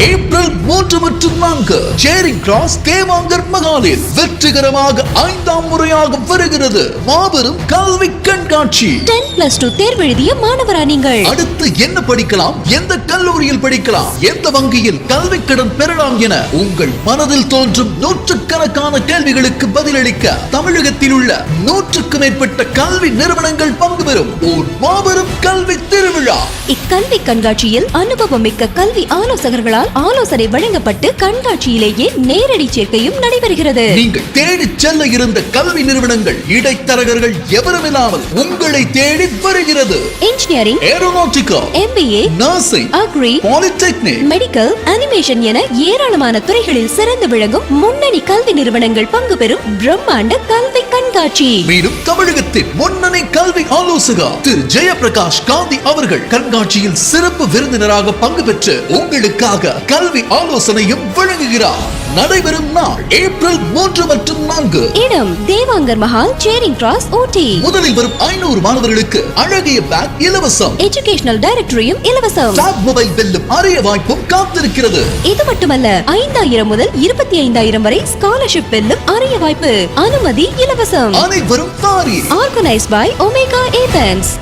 April 3 மற்றும் 4 சேரிங் cross Devangar மகாலில் வெற்றிகரமாக 5ஆம் முறையாக வருகிறது மாபெரும் கல்வி கண்காட்சி. 10+2 தேர்வெழுதிய மாணவரா நீங்கள்? அடுத்து என்ன படிக்கலாம், எந்த கல்லூரியில் படிக்கலாம், எந்த வங்கியில் கல்வி கடன் பெறலாம் என உங்கள் மனதில் தோன்றும் நூற்றுக்கணக்கான கேள்விகளுக்கு பதிலளிக்க தமிழகத்தில் உள்ள 100க்கும் மேற்பட்ட கல்வி நிறுவனங்கள் பங்கு பெறும் ஒரு மாபெரும் கல்வி திருவிழா. இக்கல்வி கண்காட்சியில் அனுபவம் மிக்க கல்வி ஆலோசகர்களால் ஆலோசனை வழங்கப்பட்டு கண்காட்சியிலேயே நேரடி சேர்க்கையும் நடைபெறுகிறது. நீங்கள் தேடிச் செல்ல இருந்த கல்வி நிறுவனங்கள் இடைத்தரகர்கள் எவருமில்லாமல் உங்களை தேடி வருகிறது. Engineering, aeronautical, MBA, nursing, agri, polytechnic, medical, animation என ஏராளமான துறைகளில் சிறந்து விளங்கும் முன்னணி கல்வி நிறுவனங்கள் பங்கு பெறும் பிரம்மாண்ட கல்வி கண்காட்சி. மேலும் தமிழகத்தின் முன்னணி கல்வி ஆலோசகர் திரு ஜெயபிரகாஷ் காந்தி அவர்கள் கண்காட்சியில் சிறப்பு விருந்தினராக பங்கு பெற்று உங்களுக்காக கல்வி ஆலோசனையும் வழங்குகிறார். நடைபெறும் நாள் ஏப்ரல் 3 மற்றும் 4. இடம் தேவாங்கர் மஹால், சேரிங் கிராஸ், ஊட்டி. முதலில் வரும் 500 மாணவர்களுக்கு அழகிய பேக் இலவசம். எஜுகேஷனல் டைரக்டரியும் இலவசம். டாப் மொபைல் வெல்லும் அரிய வாய்ப்பும் காத்திருக்கிறது. இது மட்டுமல்ல, 5000 முதல் 25,000 வரை ஸ்காலர்ஷிப் வெல்லும் அரிய வாய்ப்பு. அனுமதி இலவசம். அனைவரும் பாரி. Organised by Omega Athens.